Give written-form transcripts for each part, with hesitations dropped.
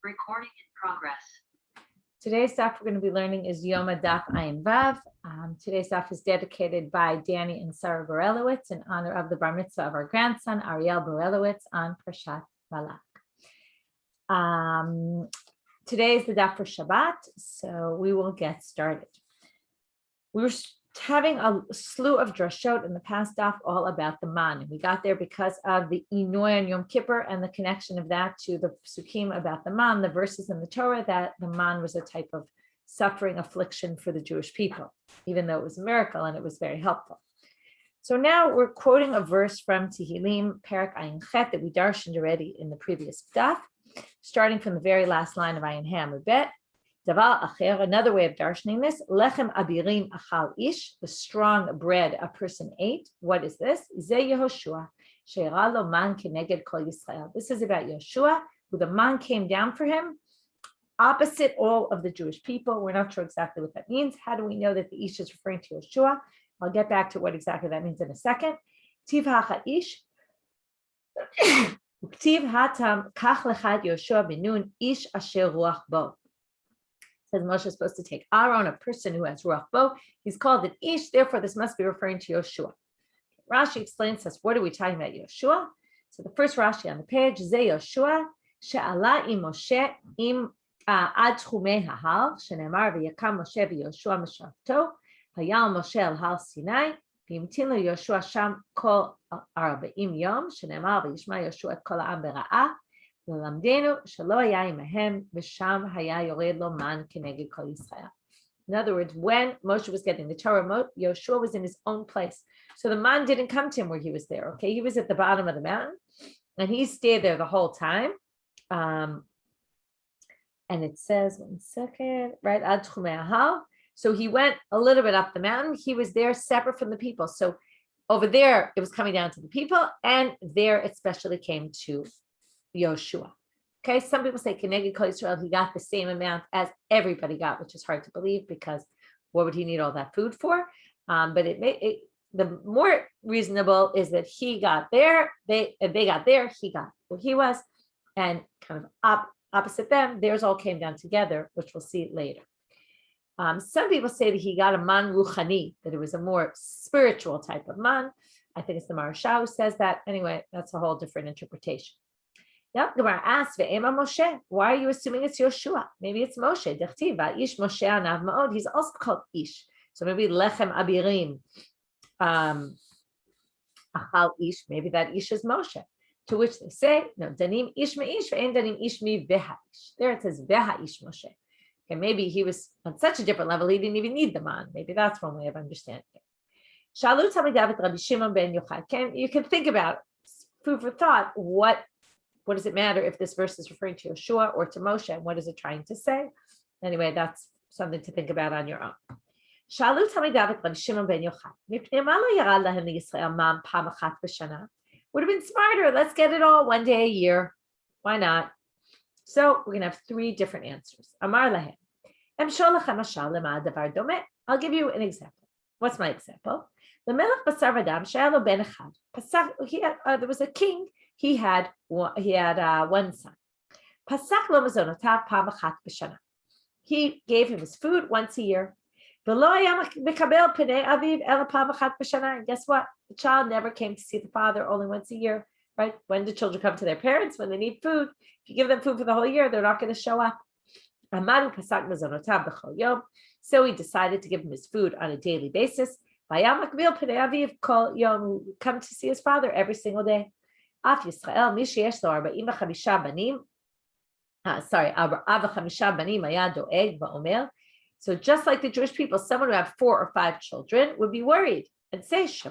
Recording in progress. Today's daf we're going to be learning is Yoma Daf Ayin Vav. Today's daf is dedicated by Danny and Sarah Borelowitz in honor of the bar mitzvah of our grandson Ariel Borelowitz on Parshat Balak. Today is the daf for Shabbat, so we will get started. We were having a slew of drashot in the past daf all about the man, and we got there because of the Inoy on Yom Kippur and the connection of that to the psukim about the man, the verses in the Torah that the man was a type of suffering affliction for the Jewish people, even though it was a miracle and it was very helpful. So now we're quoting a verse from Tehillim, Perak Ayin Chet, that we darshaned already in the previous daf, starting from the very last line of Ayin Hamud Bet. Davar acher, another way of darshaning this, lechem abirim achal ish, the strong bread a person ate. What is this? Ze Yehoshua, she'era lo man keneged kol Yisrael. This is about Yeshua, who the man came down for him, opposite all of the Jewish people. We're not sure exactly what that means. How do we know that the ish is referring to Yeshua? I'll get back to what exactly that means in a second. Tiv hacha ish, uktiv hatam kach lechad Yeshua benun ish asher ruach bo. Says Moshe is supposed to take Aaron, a person who has Ruach Bo. He's called an Ish, therefore this must be referring to Yeshua. Rashi explains us, what are we talking about, Yeshua? So the first Rashi on the page, Ze Yeshua, she'ala im Moshe im ad tchumei hahar, shenemar v'yakam Moshe v'Yoshua meshavto, hayal Moshe el har Sinai, v'imtin lo Yoshua sham kol 40 yom, shenemar v'yishma Yoshua et kol ha'am bera'ah, in other words, when Moshe was getting the Torah, Yoshua was in his own place. So the man didn't come to him where he was there. Okay, he was at the bottom of the mountain, and he stayed there the whole time. And it says, one second, right? Ad tchumei hahar. So he went a little bit up the mountain. He was there separate from the people. So over there, it was coming down to the people, and there it especially came to Yoshua. Okay, some people say Keneged Kol Yisrael, he got the same amount as everybody got, which is hard to believe because what would he need all that food for? But the more reasonable is that he got there, they got there, he got where he was, and kind of opposite them, theirs all came down together, which we'll see later. Some people say that he got a man ruchani, that it was a more spiritual type of man. I think it's the Maharsha who says that. Anyway, that's a whole different interpretation. Now, Gemara asks, Moshe, why are you assuming it's Yoshua? Maybe it's Moshe. Ish Moshe anav ma'od. He's also called Ish. So maybe Lechem Abirim. Achal Ish. Maybe that Ish is Moshe. To which they say, no, Danim Ish me'ish, ve'en Danim Ish mi veha Ish. There it says veha Ish Moshe. Okay, maybe he was on such a different level, he didn't even need the man. Maybe that's one way of understanding it. Shalu Tamidav Rabbi Shimon ben Yochai. You can think about, food for thought, what does it matter if this verse is referring to Yeshua or to Moshe? And what is it trying to say? Anyway, that's something to think about on your own. Shalu Tamidav Rabbi Shimon ben Yochai. Would have been smarter. Let's get it all one day a year. Why not? So we're going to have three different answers. Amar lahem. I'll give you an example. What's my example? There was a king. He had one son. He gave him his food once a year. And guess what? The child never came to see the father, only once a year. Right? When do children come to their parents? When they need food. If you give them food for the whole year, they're not going to show up. So he decided to give him his food on a daily basis. Come to see his father every single day. So just like the Jewish people, someone who had 4 or 5 children would be worried and say, this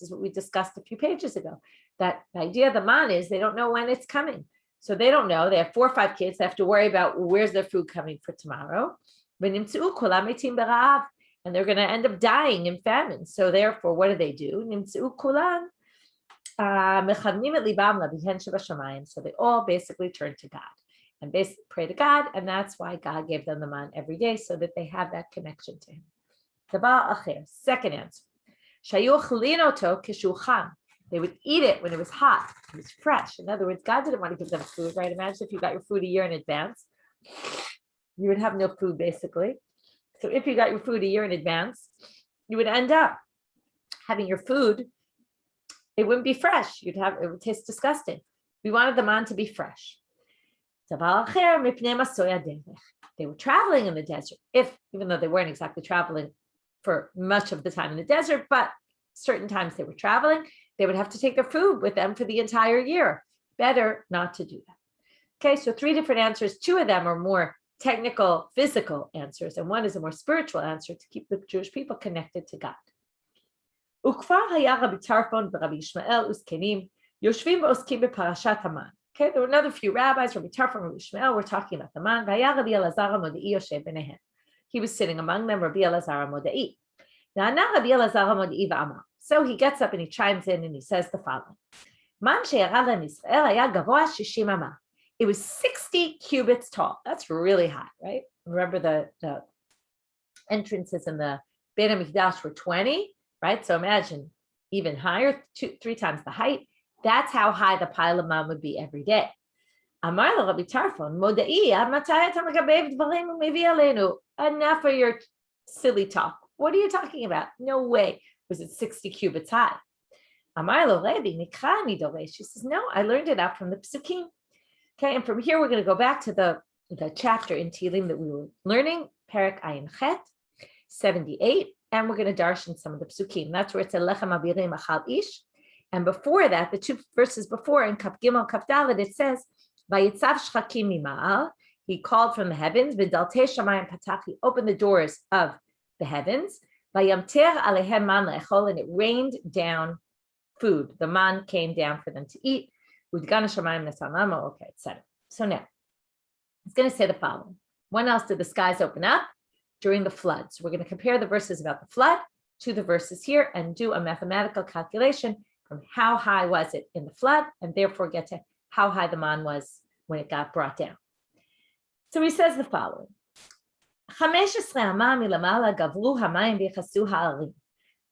is what we discussed a few pages ago, that the idea of the man is they don't know when it's coming. So they don't know. They have 4 or 5 kids. They have to worry about where's their food coming for tomorrow. And they're going to end up dying in famine. So therefore, what do? So they all basically turn to God and basically pray to God. And that's why God gave them the man every day, so that they have that connection to him. Second answer. They They would eat it when it was hot. It was fresh. In other words, God didn't want to give them food, right? Imagine if you got your food a year in advance, you would have no food basically. So if you got your food a year in advance, you would end up having your food, it wouldn't be fresh. It would taste disgusting. We wanted the man to be fresh. They were traveling in the desert, even though they weren't exactly traveling for much of the time in the desert, but certain times they were traveling, they would have to take their food with them for the entire year. Better not to do that. Okay, so 3 different answers. 2 of them are more technical, physical answers, and 1 is a more spiritual answer to keep the Jewish people connected to God. Okay, there were another few rabbis, Rabbi Tarfon, Rabbi Ishmael, we're talking about the man. He was sitting among them, Rabbi Elazar Modai. So he gets up and he chimes in and he says the following. It was 60 cubits tall. That's really high, right? Remember the entrances in the Beit HaMikdash were 20, right? So imagine even higher, 2-3 times the height. That's how high the pile of man would be every day. Amar lo Rabbi Tarfon, Modai, enough of your silly talk. What are you talking about? No way was it 60 cubits high. Amar lo Rabbi, Nikra ni doresh. She says, no, I learned it out from the Psukim. Okay, and from here we're going to go back to the chapter in Tehillim that we were learning, Perek Ayin Chet, 78, and we're going to darshan some of the Psukim. That's where it's a Lechem Abirim Achal Ish. And before that, the 2 verses before in Kaf Gimel Kaf Dalet, it says, Vayitzav shchakim mima'al, he called from the heavens, V'daltei shamayim patach, he opened the doors of the heavens, Vayamter alehem man le'echol, and it rained down food. The man came down for them to eat. Udgana shamayim nesamama, okay, etc. So now, it's going to say the following. When else did the skies open up? During the flood. So we're going to compare the verses about the flood to the verses here and do a mathematical calculation from how high was it in the flood, and therefore get to how high the man was when it got brought down. So he says the following.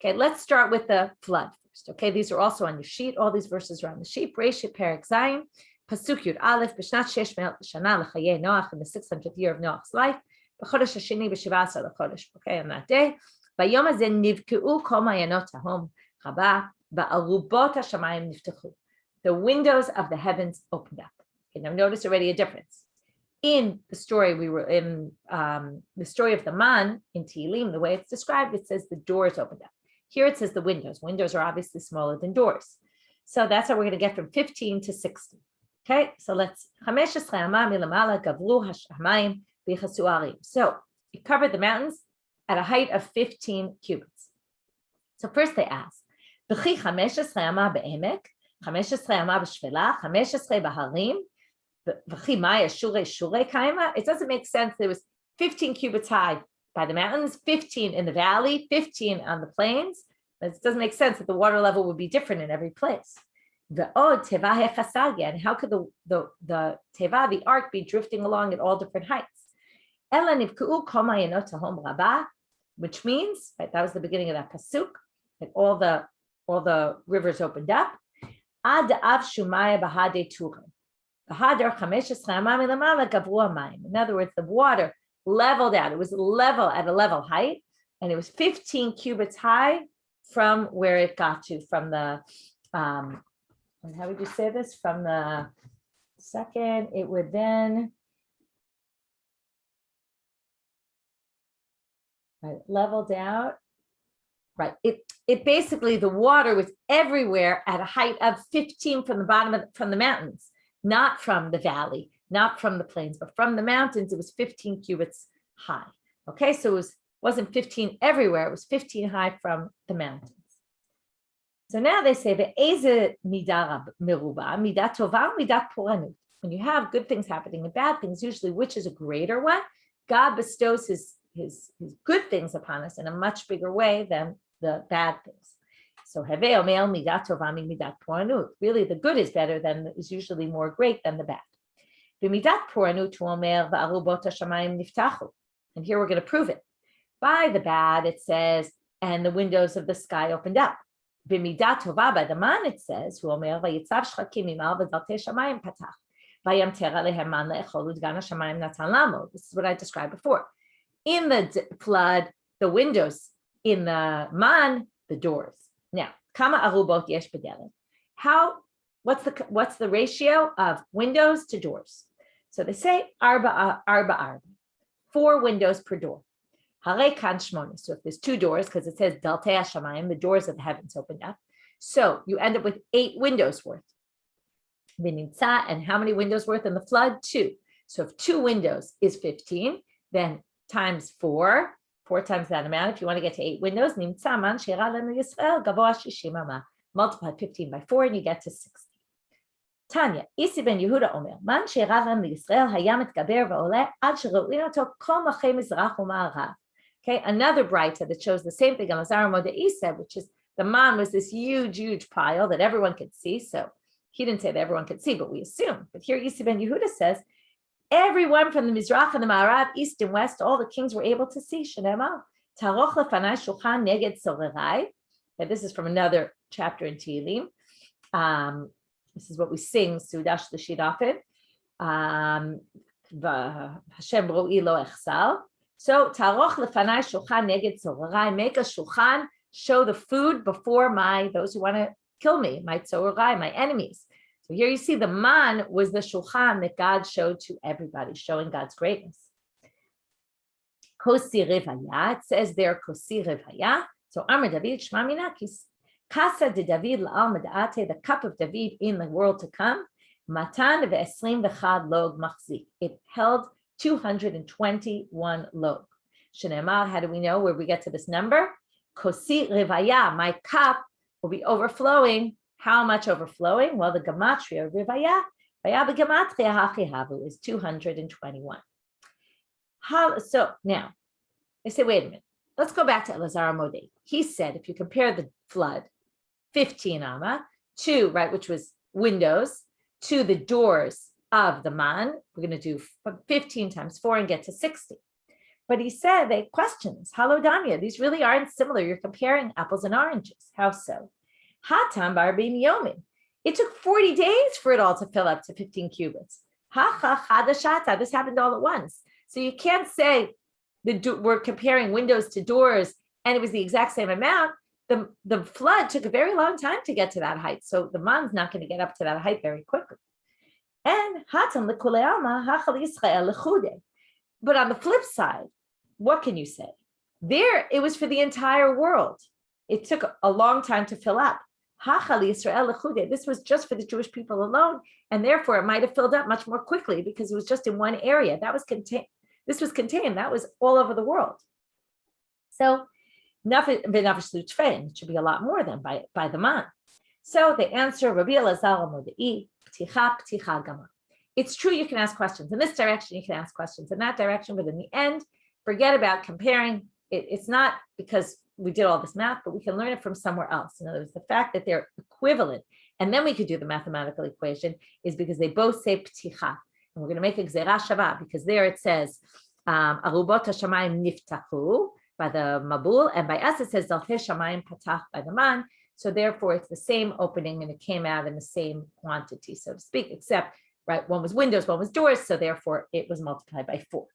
Okay, let's start with the flood first. Okay, these are also on your sheet. All these verses are on the sheet. Bereshit Perek Zayin, Pasuk Yud Aleph, B'shnat 600 Shana l'chayei Noach, in the 600th year of Noach's life, b'chodesh hasheni b'shivasa l'chodesh. Okay, on that day, Yoma ze nivkeu kol mayanot hahom chaba. The windows of the heavens opened up. Okay, now notice already a difference. In the story, we were in the story of the man in Tehillim, the way it's described, it says the doors opened up. Here it says the windows. Windows are obviously smaller than doors. So that's how we're going to get from 15 to 60. Okay, so let's. So it covered the mountains at a height of 15 cubits. So first they asked, וכי 15 אמה בעמק, 15 אמה בשפלה, 15 בהרים, וכי מאי שורי קיימה. It doesn't make sense. There was 15 cubits high by the mountains, 15 in the valley, 15 on the plains. It doesn't make sense that the water level would be different in every place. ועוד תיבה החסגיה, and how could the teva, the ark, be drifting along at all different heights? אלא נבקעו כל מעיינות תהום רבה, which means, right, that was the beginning of that pasuk, that all the rivers opened up. עד אב שומיה בהדי טורים. בהדר 15 אמה מלמעלה גברו המים. In other words, the water leveled out. It was level at a level height, and it was 15 cubits high from where it got to, from the, how would you say this? From the second, it would then, right, leveled out. Right. It basically, the water was everywhere at a height of 15 from the bottom from the mountains, not from the valley, not from the plains, but from the mountains. It was 15 cubits high. Okay, so it wasn't 15 everywhere. It was 15 high from the mountains. So now they say ve'eze midah meruba, midah tova, midah puranut. When you have good things happening and bad things, usually which is a greater one? God bestows his good things upon us in a much bigger way than the bad things. So really the good is better than, is usually more great than the bad. And here we're going to prove it. By the bad, it says, and the windows of the sky opened up. B'midah tova, by the man it says, hu omer vayitzav shchakim imal v'dalte shamayim patach. This is what I described before. In the flood, the windows. In the man, the doors. Now, kama arubot yesh b'delet. What's the ratio of windows to doors? So they say arba, 4 windows per door. Hare kan shmona. So if there's 2 doors, because it says daltei hashamayim, the doors of the heavens opened up. So you end up with 8 windows worth. And how many windows worth in the flood? 2. So if 2 windows is 15, then times 4 times that amount. If you want to get to 8 windows, multiply 15 by 4 and you get to 60. Tanya, Isi ben Yehuda Omer, man she'erav lem Yisrael hayam mitgaber v'oleh ad shero'in oto kol machei mizrach u'ma'arav. Okay, another brayta that shows the same thing Elazar Modei said, which is the man was this huge pile that everyone could see. So he didn't say that everyone could see, but we assume. But here Isi ben Yehuda says, everyone from the Mizrach and the Ma'arav, east and west, all the kings were able to see. Shenema, taroch lefanai shulchan neged sorerai. Okay, this is from another chapter in Tehillim. This is what we sing, Sudash L'Shid often. Hashem ro'i lo echsal. So, taroch lefanai shulchan neged sorerai. Make a shulchan, show the food before those who want to kill me, my tzorai, my enemies. So here you see the man was the shulchan that God showed to everybody, showing God's greatness. Kosi revaya, it says there kosi revaya. So Amar David Shma Minakis, Kasa de David la'al meda'ate, the cup of David in the world to come. Matan ve'esrim v'chad log machzik. It held 221 log. Shenemar, how do we know where we get to this number? Kosi revaya, my cup will be overflowing. How much overflowing? Well, the gematria rivaya, vaya b'gematria hachihavu is 221. So now, they say, wait a minute. Let's go back to Elazar Modei. He said, if you compare the flood, 15 amma, to, right, which was windows, to the doors of the man, we're going to do 15 times 4 and get to 60. But he said, they questions, halodanya, these really aren't similar. You're comparing apples and oranges. How so? Hatam barbim yomi. It took 40 days for it all to fill up to 15 cubits. Chadashata. This happened all at once. So you can't say we're comparing windows to doors and it was the exact same amount. The flood took a very long time to get to that height. So the man's not going to get up to that height very quickly. And hatam l'kulei alma hachal Yisrael lechude. But on the flip side, what can you say? There, it was for the entire world. It took a long time to fill up. This was just for the Jewish people alone, and therefore it might have filled up much more quickly because it was just in one area. That was contained. This was contained. That was all over the world. So, it should be a lot more than by the man. So the answer, Rabbi Elazar Modei, pticha pticha gama. It's true you can ask questions. In this direction, you can ask questions. In that direction, but in the end, forget about comparing. It's not because we did all this math, but we can learn it from somewhere else. In other words, the fact that they're equivalent, and then we could do the mathematical equation, is because they both say pticha. And we're going to make a gzera shava, because there it says, arubot hashamayim niftachu, by the mabul, and by us it says daltei shamayim patach, by the man. So therefore, it's the same opening, and it came out in the same quantity, so to speak, except, right, one was windows, one was doors, so therefore it was multiplied by 4.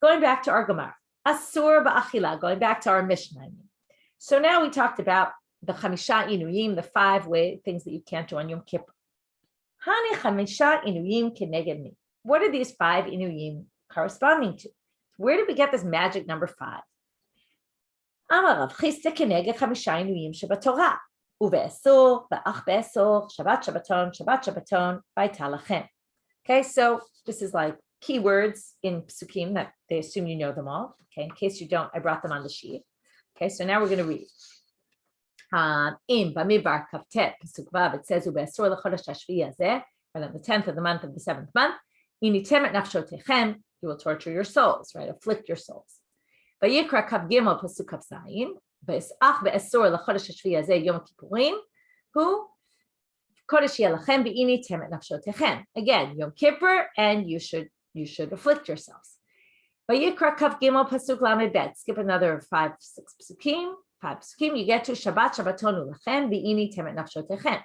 Going back to our Gemara. Asur ba'achila, going back to our Mishnah. So now we talked about the chamisha inuyim, the 5 things that you can't do on Yom Kippur. Hani chamisha inuyim keneged mi. What are these 5 inuyim corresponding to? Where did we get this magic number 5? Amarav chiste keneged chamisha inuyim shebatorah. Uve'esur, ba'ach be'esur, Shabbat Shabbaton, v'ayta. Okay, so this is like keywords in psukim that they assume you know them all. Okay, in case you don't, I brought them on the sheet. Okay, so now we're going to read. In Bamidbar Kaftet Pasuk Vav, it says Ube'asur lechodesh hashvi'i hazeh, and on the 10th of the month of the 7th month, initem et nafshotechem, you will torture your souls, right? Afflict your souls. Vayikra Kav Gimel Pasuk Kav Zayin, Be'esach be'asur lechodesh hashvi'i hazeh Yom Kippurim, who Kodesh yelachem be'initem et nafshotechem. Again, Yom Kippur, and you should afflict yourselves. Vayikra Kav Gimel Pasuk Lamed Bet. Skip another 5-6 psukim. 5 psukim, you get to Shabbat Shabbatonu lachem v'ini temet nafshotechem.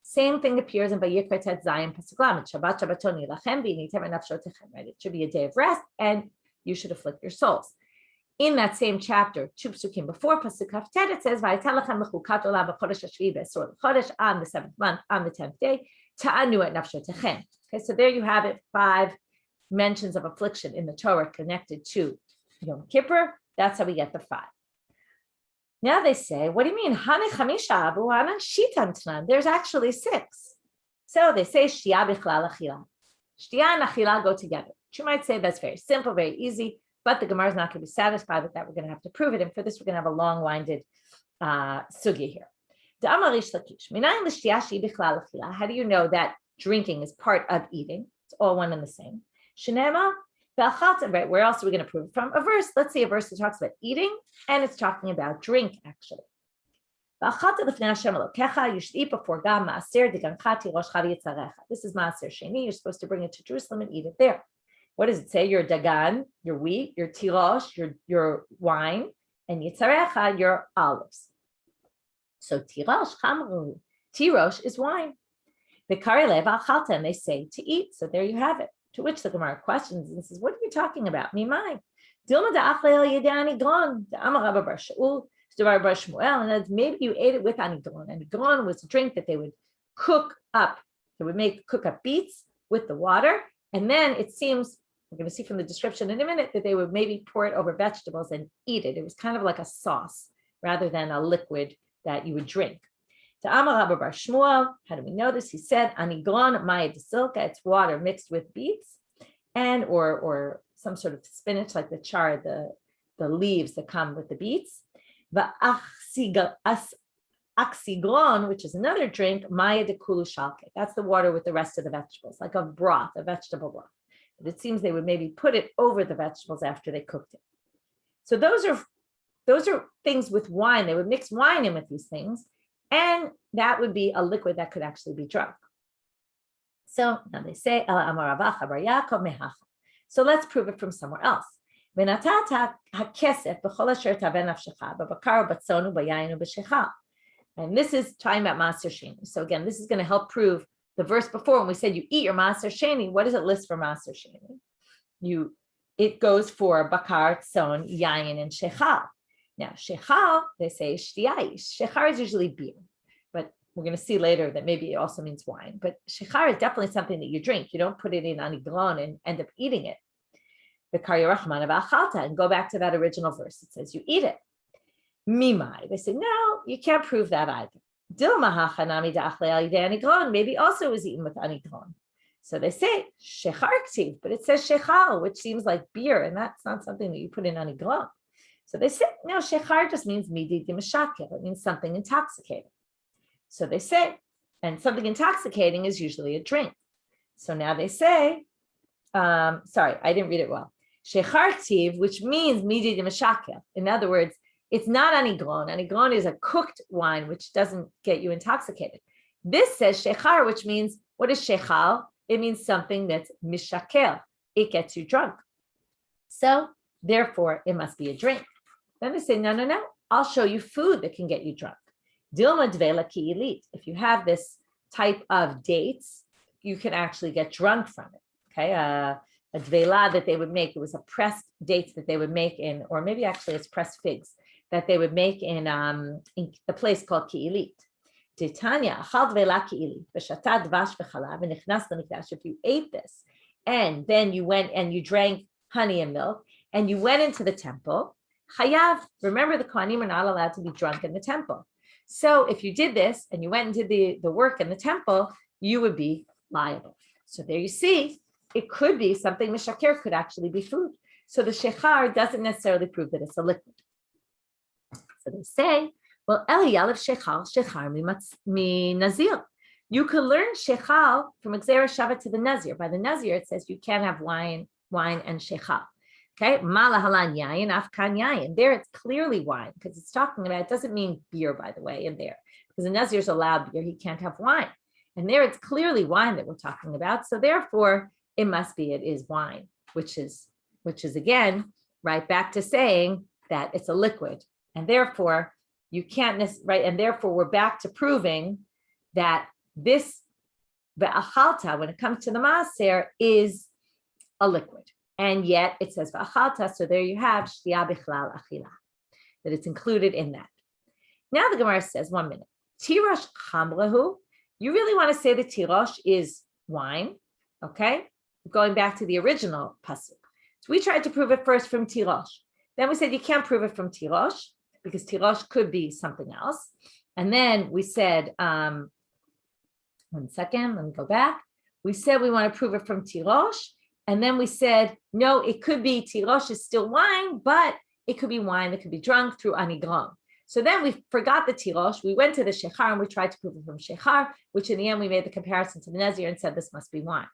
Same thing appears in Vayikra Tet Zayin Pasuk Lamed. Shabbat Shabbatoni lachem v'ini temet nafshotechem. Right? It should be a day of rest, and you should afflict your souls. In that same chapter, 2 psukim before Pasuk Kaftet, it says Vayiten lachem mechukat olam b'chodesh hashvi'i be'esor l'chodesh, on the 7th month, on the 10th day, ta'anu et nafshotechem. Okay, so there you have it, 5 mentions of affliction in the Torah connected to Yom Kippur. That's how we get the 5. Now they say, what do you mean? Hane chamisha abu hanan shitan tnan. There's actually 6. So they say shtia bichlal achila. Shtia and achila go together. You might say that's very simple, very easy, but the Gemara is not going to be satisfied with that. We're going to have to prove it. And for this, we're going to have a long-winded sugya here. How do you know that drinking is part of eating? It's all one and the same. Shenema. Right, where else are we going to prove it from? A verse. Let's see a verse that talks about eating, and it's talking about drink, actually. You should eat before God. This is Maaser Sheni. You're supposed to bring it to Jerusalem and eat it there. What does it say? Your dagan, your wheat, your tirosh, your wine, and yitzarecha, your olives. So tirosh is wine. And they say to eat. So there you have it. To which the Gemara questions and says, what are you talking about? Mimai. And maybe you ate it with anigon. Anigon was a drink that they would cook up. They would cook up beets with the water. And then it seems, we're going to see from the description in a minute, that they would maybe pour it over vegetables and eat it. It was kind of like a sauce rather than a liquid that you would drink. To Amar Rabba Bar Shmuel, how do we know this? He said, "Anigon maya desilka." It's water mixed with beets, and or some sort of spinach, like the char, the leaves that come with the beets. The oxygon, which is another drink, maya de kulu shalke. That's the water with the rest of the vegetables, like a broth, a vegetable broth. But it seems they would maybe put it over the vegetables after they cooked it. So those are things with wine. They would mix wine in with these things. And that would be a liquid that could actually be drunk. So now they say, so let's prove it from somewhere else. And this is talking about Maaser Sheni. So again, this is going to help prove the verse before when we said you eat your Maaser Sheni. What does it list for Maaser Sheni? It goes for bakar, tzon, yayin, and shechal. Now, shechal, they say shtiyai. Shechar is usually beer, but we're going to see later that maybe it also means wine. But shechar is definitely something that you drink. You don't put it in aniglon and end up eating it. And go back to that original verse. It says you eat it. Mimai. They say, no, you can't prove that either. Maybe also was eaten with aniglon. So they say shechar ktiv, but it says shechal, which seems like beer, and that's not something that you put in aniglon. So they say, no, shechar just means midi dimashake. It means something intoxicating. So they say, and something intoxicating is usually a drink. So now they say, sorry, I didn't read it well. Shechar tiv, which means midi dimashake. In other words, it's not aniglon. Aniglon is a cooked wine, which doesn't get you intoxicated. This says shechar, which means, what is shechal? It means something that's mishakel. It gets you drunk. So therefore, it must be a drink. Then they say, no. I'll show you food that can get you drunk. Dilma dvela ki elit. If you have this type of dates, you can actually get drunk from it. Okay, a dvela that they would make. It was a pressed dates that they would make in, or maybe actually it's pressed figs that they would make in a place called ki elit. Titania achal dvela ki elit v'shata dvash v'chalav v'nichnas l'mikdash. If you ate this and then you went and you drank honey and milk and you went into the temple. Chayav, remember the Kohanim are not allowed to be drunk in the temple. So if you did this and you went and did the work in the temple, you would be liable. So there you see, it could be something mishaker, could actually be food. So the shechar doesn't necessarily prove that it's a liquid. So they say, well, Eliyalev shechar mi nazir. You could learn shechal from Xera Shabbat to the Nazir. By the Nazir, it says you can't have wine and shechal. Okay, malahalan yayin, afkan yayin. There it's clearly wine because it's talking about, it doesn't mean beer, by the way, in there. Because the Nazir's allowed beer, he can't have wine. And there it's clearly wine that we're talking about. So therefore, it is wine, which is again, right back to saying that it's a liquid. And therefore, you can't right, and therefore we're back to proving that this ve'achalta, when it comes to the maaser, is a liquid, and yet it says ve'achalta. So there you have shtiya bichlal achila, that it's included in that. Now the Gemara says, 1 minute, tirosh chamlahu. You really want to say that tirosh is wine, okay? Going back to the original pasuk. So we tried to prove it first from tirosh. Then we said you can't prove it from tirosh because tirosh could be something else. And then we said, 1 second, let me go back. We said we want to prove it from tirosh. And then we said, no, it could be tirosh is still wine, but it could be wine that could be drunk through anigron. So then we forgot the tirosh. We went to the shechar and we tried to prove it from shechar, which in the end we made the comparison to the nezir and said this must be wine.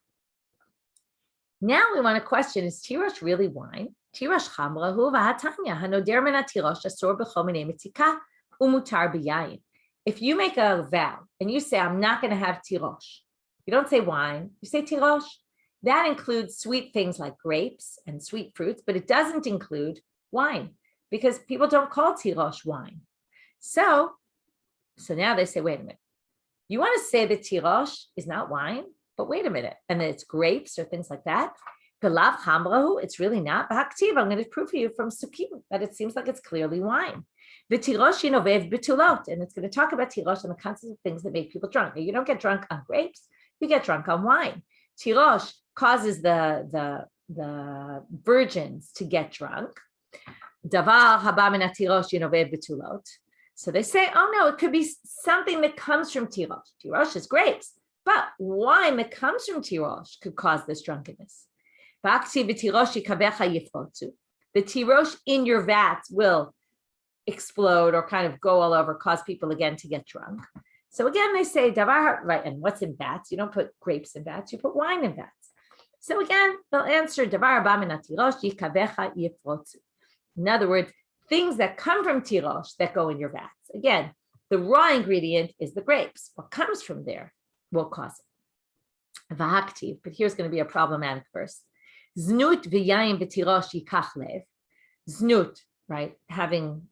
Now we want to question, is tirosh really wine? Tirosh chamrahu v'hatanya hanoder min tirosh asor b'chol minei mitzika umutar b'yayin. If you make a vow and you say, I'm not going to have tirosh, you don't say wine, you say tirosh. That includes sweet things like grapes and sweet fruits, but it doesn't include wine because people don't call tirosh wine. So now they say, wait a minute. You want to say that tirosh is not wine, but wait a minute, and that it's grapes or things like that. Galav hamrahu, it's really not. B'haktiv, I'm going to prove for you from Sukkim that it seems like it's clearly wine. The tirosh yinovev betulot, and it's going to talk about tirosh and the kinds of things that make people drunk. Now, you don't get drunk on grapes, you get drunk on wine. Tirosh causes the virgins to get drunk. Davar haba min tirosh yinovev betulot. So they say, oh no, it could be something that comes from tirosh. Tirosh is grapes, but wine that comes from tirosh could cause this drunkenness. The tirosh in your vats will explode or kind of go all over, cause people again to get drunk. So again, they say davar, right? And what's in vats? You don't put grapes in vats, you put wine in vats. So again, they'll answer davar haba min tirosh yikavecha yifrotzu. In other words, things that come from tirosh that go in your vats. Again, the raw ingredient is the grapes. What comes from there will cause it. V'haktiv, but here's going to be a problematic verse. Znut v'yayin b'tirosh yikach lev. Znut, right, having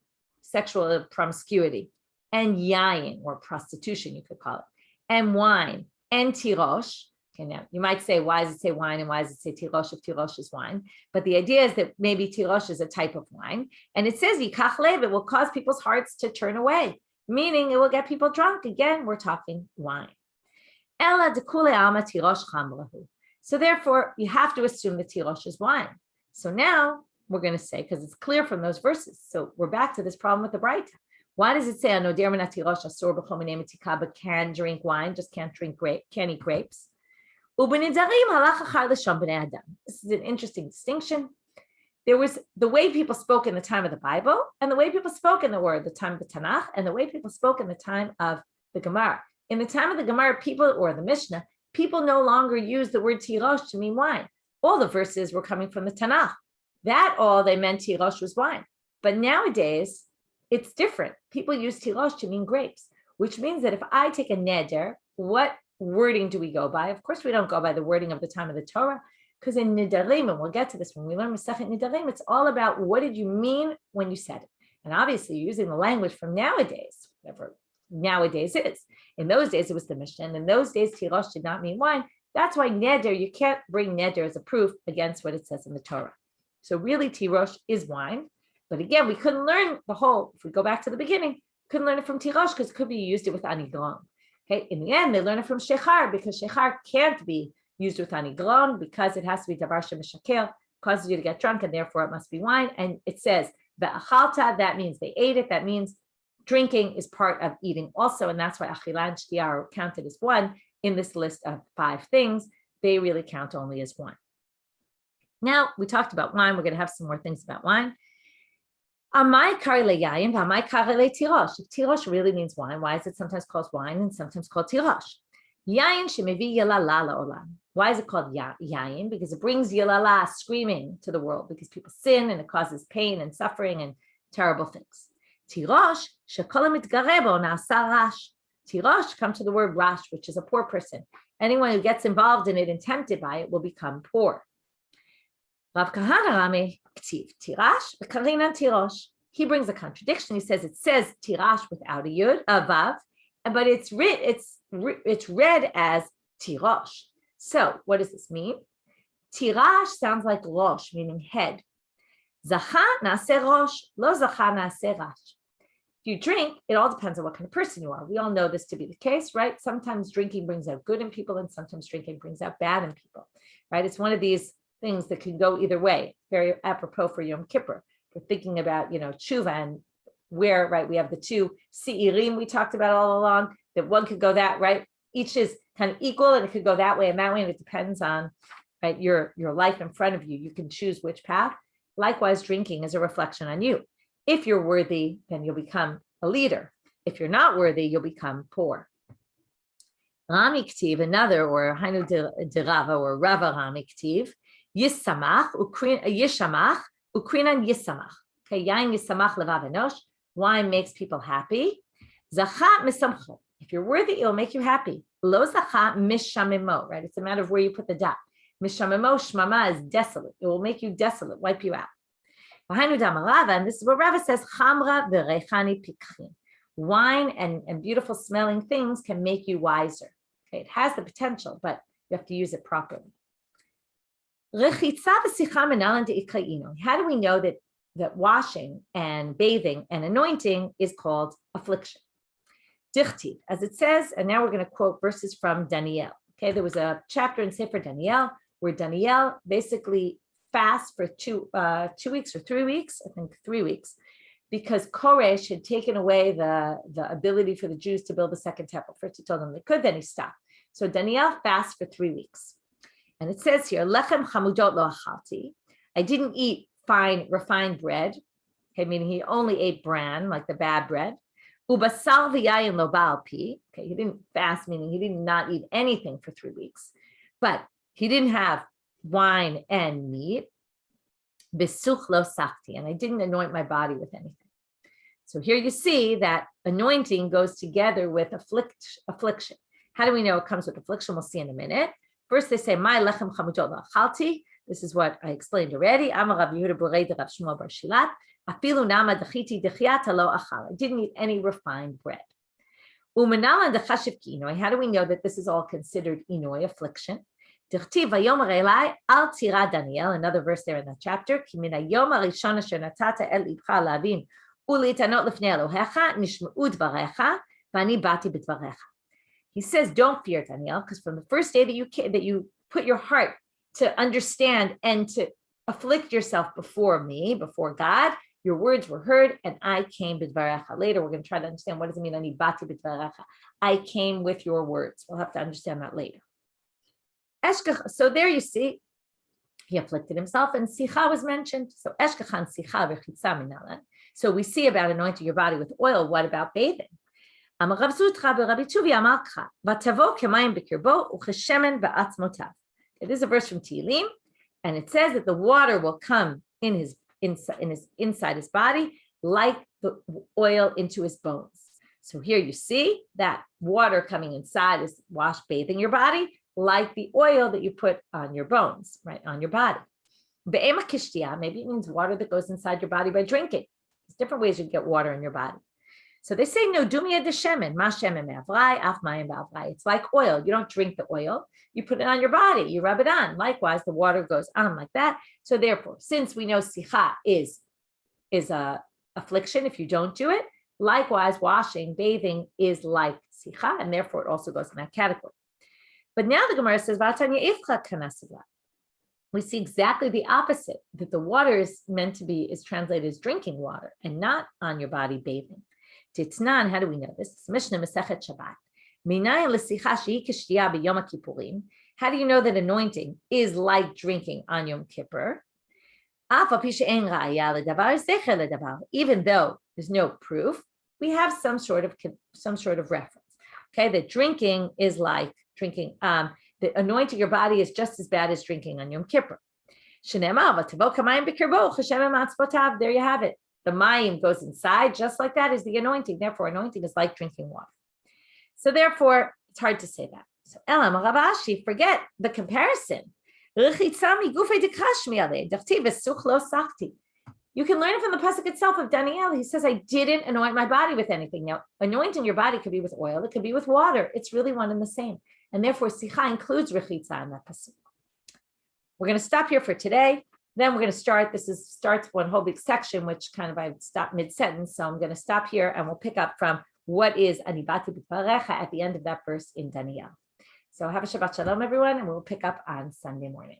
sexual promiscuity, and yayin, or prostitution, you could call it, and wine, and tirosh. Okay, now you might say, why does it say wine and why does it say tirosh if tirosh is wine? But the idea is that maybe tirosh is a type of wine, and it says yikach lev, it will cause people's hearts to turn away, meaning it will get people drunk. Again, we're talking wine. Ela dekule alma tirosh chamrahu. So therefore, you have to assume that tirosh is wine. So now we're going to say, because it's clear from those verses. So we're back to this problem with the Braita. Why does it say anoder min tirosh asor b'chol minei mitzika, but can drink wine, just can't drink can't eat grapes? This is an interesting distinction. There was the way people spoke in the time of the Bible, and the way people spoke in the time of the Tanakh, and the way people spoke in the time of the Gemara. In the time of the Gemara, people, or the Mishnah, people no longer use the word tirosh to mean wine. All the verses were coming from the Tanakh. That all they meant tirosh was wine. But nowadays, it's different. People use tirosh to mean grapes, which means that if I take a neder, what wording do we go by? Of course, we don't go by the wording of the time of the Torah, because in Nidarim, and we'll get to this when we learn Masechet Nidarim, it's all about what did you mean when you said it. And obviously, you're using the language from nowadays, whatever nowadays is. In those days, it was the Mishnah. And in those days, tirosh did not mean wine. That's why neder, you can't bring neder as a proof against what it says in the Torah. So really, tirosh is wine. But again, we couldn't learn the whole, if we go back to the beginning, couldn't learn it from tirosh because it could be used it with anigron. Okay, in the end, they learn it from shechar because shechar can't be used with anigron because it has to be davar shemishakel, causes you to get drunk, and therefore it must be wine. And it says ve'achalta, that means they ate it. That means drinking is part of eating also, and that's why achila and shtiya are counted as one in this list of 5 things. They really count only as one. Now, we talked about wine. We're going to have some more things about wine. Amai karle yayin, amai karle tirosh. If tirosh really means wine, why is it sometimes called wine and sometimes called tirosh? Yayin shemevi yalala la'olam. Why is it called yayin? Because it brings yalala, screaming, to the world, because people sin and it causes pain and suffering and terrible things. Tirosh shekol mitgarebo na'asa rash. Tirosh comes to the word rash, which is a poor person. Anyone who gets involved in it and tempted by it will become poor. Rav Kahana Rami ktiv tirash v'karina tirosh. He brings a contradiction. He says it says tirash without a yud, a vav, but it's read as tirosh. So what does this mean? Tirash sounds like rosh, meaning head. Zacha nase rosh, lo zacha nase rash. If you drink, it all depends on what kind of person you are. We all know this to be the case, right? Sometimes drinking brings out good in people, and sometimes drinking brings out bad in people, right? It's one of these things that can go either way. Very apropos for Yom Kippur. We're thinking about, tshuva, and where, right, we have the two seirim we talked about all along, that one could go that, right? Each is kind of equal, and it could go that way and that way, and it depends on, right, your life in front of you. You can choose which path. Likewise, drinking is a reflection on you. If you're worthy, then you'll become a leader. If you're not worthy, you'll become poor. Rami Ktiv, another, or Hainu de Rava, or Rava Rami Ktiv, Yisamach, Yishamach, Ukrinan Yisamach. Okay, Yain Yisamach Levav Enosh. Wine makes people happy. Zachat Misamcho. If you're worthy, it'll make you happy. Lo Zachat Mishamimo, right? It's a matter of where you put the dot. Mishamimo, Shmama is desolate. It will make you desolate, wipe you out. And this is what Rava says, Chamra v'reichani pikhin. Wine and beautiful smelling things can make you wiser. Okay, it has the potential, but you have to use it properly. How do we know that washing and bathing and anointing is called affliction? Dichtiv, as it says, and now we're going to quote verses from Daniel. Okay, there was a chapter in Sefer Daniel where Daniel basically fast for 2 weeks or 3 weeks, I think 3 weeks, because Koresh had taken away the ability for the Jews to build a second temple. First he told them they could, then he stopped. So Daniel fasts for 3 weeks. And it says here, Lechem chamudot lo achalti. I didn't eat fine, refined bread. Okay, meaning he only ate bran, like the bad bread. Ubasal v'yayin lo ba'al pi. Okay, he didn't fast, meaning he did not eat anything for 3 weeks. But he didn't have wine and meat, besuch lo safti, and I didn't anoint my body with anything. So here you see that anointing goes together with affliction. How do we know it comes with affliction? We'll see in a minute. First they say, my lechem chamudot lo achalti. This is what I explained already. Amar Rav Yehuda Borei de Rav Shmuel bar Shilat. Afilu nama dechiti dechyata lo achal. I didn't eat any refined bread. Umenala dechashiv ki inoi. How do we know that this is all considered inoi, affliction? Another verse there in that chapter. He says, don't fear, Daniel, because from the first day that you put your heart to understand and to afflict yourself before me, before God, your words were heard, and I came b'dvarecha. Later, we're going to try to understand what does it mean, ani bati b'dvarecha. I came with your words. We'll have to understand that later. So there you see, he afflicted himself, and sicha was mentioned. So eshkachan sicha v'chitza minalan. So we see about anointing your body with oil. What about bathing? This is a verse from Tehillim, and it says that the water will come in his inside his body like the oil into his bones. So here you see that water coming inside is bathing your body like the oil that you put on your bones, right, on your body. Maybe it means water that goes inside your body by drinking. There's different ways you get water in your body. So they say, no, dumia de shemen, ma shemen me'avrai, af mayim ba'avrai. It's like oil. You don't drink the oil. You put it on your body. You rub it on. Likewise, the water goes on like that. So therefore, since we know sicha is a affliction if you don't do it, likewise, washing, bathing is like sicha, and therefore it also goes in that category. But now the Gemara says, we see exactly the opposite, that the water is translated as drinking water and not on your body bathing. Titnan, how do we know this? Mishnah Masechet Shabbat. How do you know that anointing is like drinking on Yom Kippur? Even though there's no proof, we have some sort of reference. Okay, that drinking is like drinking. The anointing your body is just as bad as drinking on Yom Kippur. There you have it. The mayim goes inside, just like that is the anointing. Therefore, anointing is like drinking water. So therefore, it's hard to say that. So Elam Ravashi, forget the comparison. You can learn it from the pasuk itself of Daniel. He says, I didn't anoint my body with anything. Now, anointing your body could be with oil. It could be with water. It's really one and the same. And therefore, sicha includes rechitza in that pasuk. We're going to stop here for today. Then we're going to start. Starts one whole big section, which kind of I stopped mid-sentence. So I'm going to stop here and we'll pick up from what is Anibati B'Parecha at the end of that verse in Daniel. So have a Shabbat Shalom, everyone, and we'll pick up on Sunday morning.